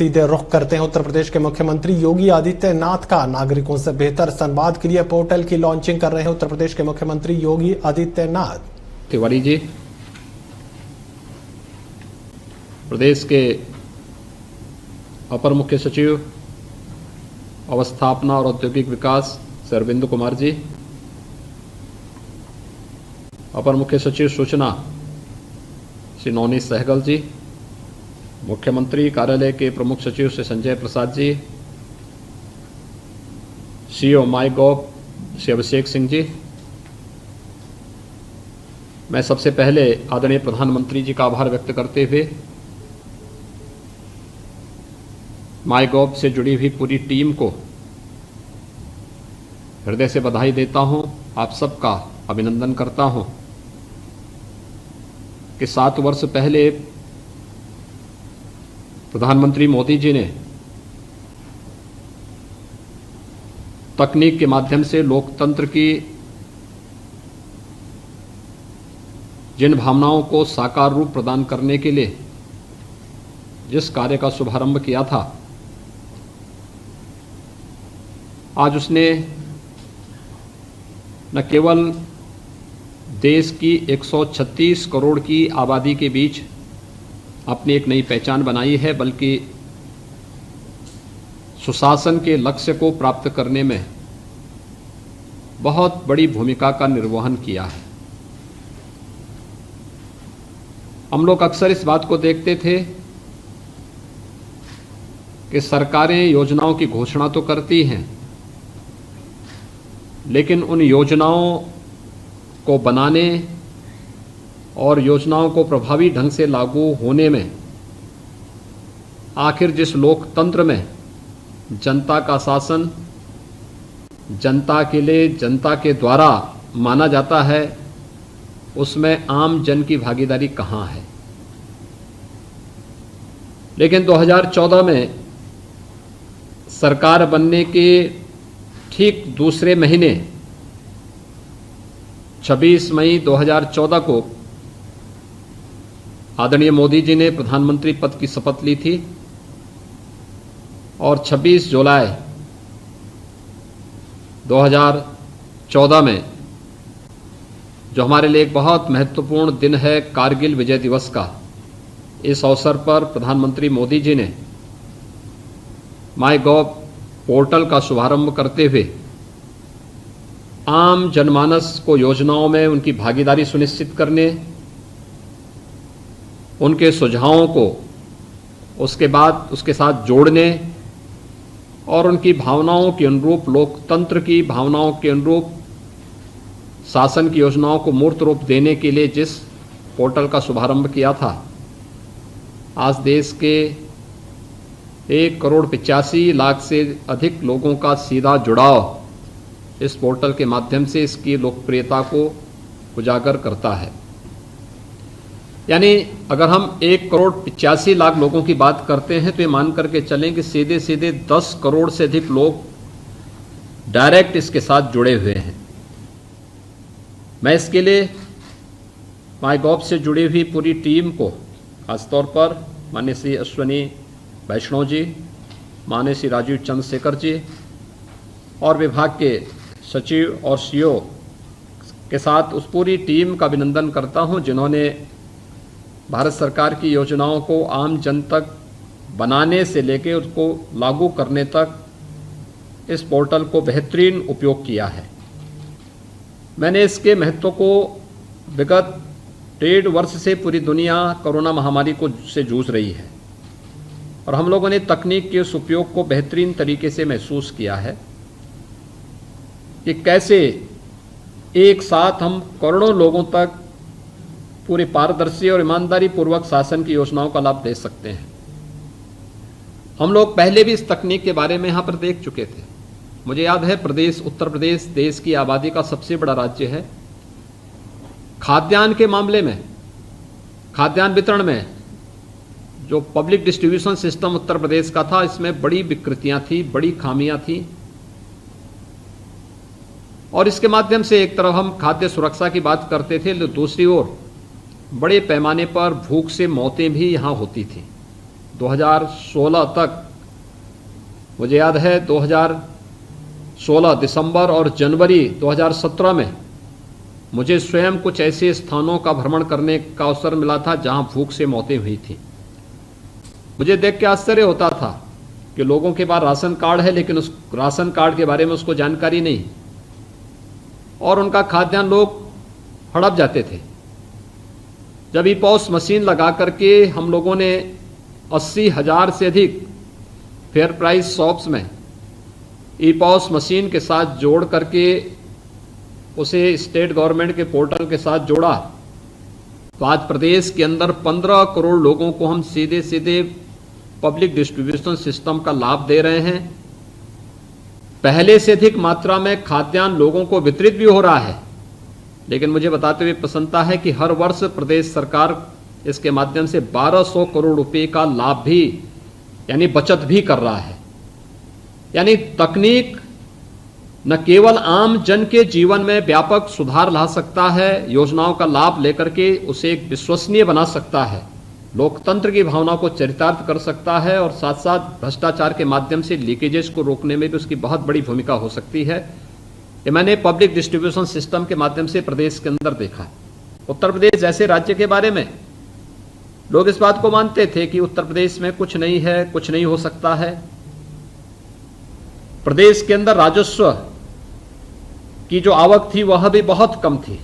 सीधे रुख करते हैं उत्तर प्रदेश के मुख्यमंत्री योगी आदित्यनाथ का। नागरिकों से बेहतर संवाद के लिए पोर्टल की लॉन्चिंग कर रहे हैं उत्तर प्रदेश के मुख्यमंत्री योगी आदित्यनाथ। तिवारी जी, प्रदेश के अपर मुख्य सचिव अवस्थापना और औद्योगिक विकास श्री अरविंद कुमार जी, अपर मुख्य सचिव सूचना श्री नवनीत सहगल जी, मुख्यमंत्री कार्यालय के प्रमुख सचिव श्री संजय प्रसाद जी, सीईओ माईगॉव श्री अभिषेक सिंह जी, मैं सबसे पहले आदरणीय प्रधानमंत्री जी का आभार व्यक्त करते हुए माईगॉव से जुड़ी हुई पूरी टीम को हृदय से बधाई देता हूं। आप सबका अभिनंदन करता हूं कि 7 वर्ष पहले प्रधानमंत्री मोदी जी ने तकनीक के माध्यम से लोकतंत्र की जिन भावनाओं को साकार रूप प्रदान करने के लिए जिस कार्य का शुभारंभ किया था, आज उसने न केवल देश की 136 करोड़ की आबादी के बीच अपनी एक नई पहचान बनाई है, बल्कि सुशासन के लक्ष्य को प्राप्त करने में बहुत बड़ी भूमिका का निर्वहन किया है। हम लोग अक्सर इस बात को देखते थे कि सरकारें योजनाओं की घोषणा तो करती हैं, लेकिन उन योजनाओं को बनाने और योजनाओं को प्रभावी ढंग से लागू होने में आखिर जिस लोकतंत्र में जनता का शासन जनता के लिए जनता के द्वारा माना जाता है, उसमें आम जन की भागीदारी कहां है। लेकिन 2014 में सरकार बनने के ठीक दूसरे महीने 26 मई 2014 को आदरणीय मोदी जी ने प्रधानमंत्री पद की शपथ ली थी और 26 जुलाई 2014 में, जो हमारे लिए एक बहुत महत्वपूर्ण दिन है, कारगिल विजय दिवस का, इस अवसर पर प्रधानमंत्री मोदी जी ने माईगॉव पोर्टल का शुभारंभ करते हुए आम जनमानस को योजनाओं में उनकी भागीदारी सुनिश्चित करने, उनके सुझावों को उसके बाद उसके साथ जोड़ने और उनकी भावनाओं के अनुरूप, लोकतंत्र की भावनाओं के अनुरूप शासन की योजनाओं को मूर्त रूप देने के लिए जिस पोर्टल का शुभारंभ किया था, आज देश के 1,85,00,000 से अधिक लोगों का सीधा जुड़ाव इस पोर्टल के माध्यम से इसकी लोकप्रियता को उजागर करता है। यानी अगर हम 1,85,00,000 लोगों की बात करते हैं तो ये मान करके चलें कि सीधे सीधे 10 करोड़ से अधिक लोग डायरेक्ट इसके साथ जुड़े हुए हैं। मैं इसके लिए माईगॉव से जुड़ी हुई पूरी टीम को, खासतौर पर माननीय श्री अश्विनी वैष्णव जी, माननीय श्री राजीव चंद्रशेखर जी और विभाग के सचिव और सीईओ के साथ उस पूरी टीम का अभिनंदन करता हूं, जिन्होंने भारत सरकार की योजनाओं को आम जन तक बनाने से लेकर उसको लागू करने तक इस पोर्टल को बेहतरीन उपयोग किया है। मैंने इसके महत्व को विगत 1.5 वर्ष से पूरी दुनिया कोरोना महामारी को से जूझ रही है और हम लोगों ने तकनीक के उस उपयोग को बेहतरीन तरीके से महसूस किया है कि कैसे एक साथ हम करोड़ों लोगों तक पूरी पारदर्शी और ईमानदारी पूर्वक शासन की योजनाओं का लाभ दे सकते हैं। हम लोग पहले भी इस तकनीक के बारे में यहाँ पर देख चुके थे। मुझे याद है, उत्तर प्रदेश देश की आबादी का सबसे बड़ा राज्य है। खाद्यान्न के मामले में, खाद्यान्न वितरण में जो public distribution system Uttar Pradesh का था, इसमें बड़ी विकृतियां थी, बड़ी खामियां थी और इसके माध्यम से एक तरफ हम खाद्य सुरक्षा की बात करते थे, तो दूसरी ओर बड़े पैमाने पर भूख से मौतें भी यहाँ होती थी। 2016 तक, मुझे याद है 2016 दिसंबर और जनवरी 2017 में मुझे स्वयं कुछ ऐसे स्थानों का भ्रमण करने का अवसर मिला था जहां भूख से मौतें हुई थी। मुझे देख के आश्चर्य होता था कि लोगों के पास राशन कार्ड है लेकिन उस राशन कार्ड के बारे में उसको जानकारी नहीं, और उनका खाद्यान्न लोग हड़प जाते थे। जब ईपॉस मशीन लगा करके हम लोगों ने 80,000 से अधिक फेयर प्राइस शॉप्स में ईपॉस मशीन के साथ जोड़ करके उसे स्टेट गवर्नमेंट के पोर्टल के साथ जोड़ा, तो आज प्रदेश के अंदर 15 करोड़ लोगों को हम सीधे सीधे पब्लिक डिस्ट्रीब्यूशन सिस्टम का लाभ दे रहे हैं। पहले से अधिक मात्रा में खाद्यान्न लोगों को वितरित भी हो रहा है, लेकिन मुझे बताते हुए प्रसन्नता है कि हर वर्ष प्रदेश सरकार इसके माध्यम से 1200 करोड़ रुपए का लाभ भी यानी बचत भी कर रहा है। यानी तकनीक न केवल आम जन के जीवन में व्यापक सुधार ला सकता है, योजनाओं का लाभ लेकर के उसे एक विश्वसनीय बना सकता है, लोकतंत्र की भावना को चरितार्थ कर सकता है, और साथ साथ भ्रष्टाचार के माध्यम से लीकेजेस को रोकने में भी उसकी बहुत बड़ी भूमिका हो सकती है। ये मैंने पब्लिक डिस्ट्रीब्यूशन सिस्टम के माध्यम से प्रदेश के अंदर देखा। उत्तर प्रदेश जैसे राज्य के बारे में लोग इस बात को मानते थे कि उत्तर प्रदेश में कुछ नहीं है, कुछ नहीं हो सकता है। प्रदेश के अंदर राजस्व की जो आवक थी वह भी बहुत कम थी।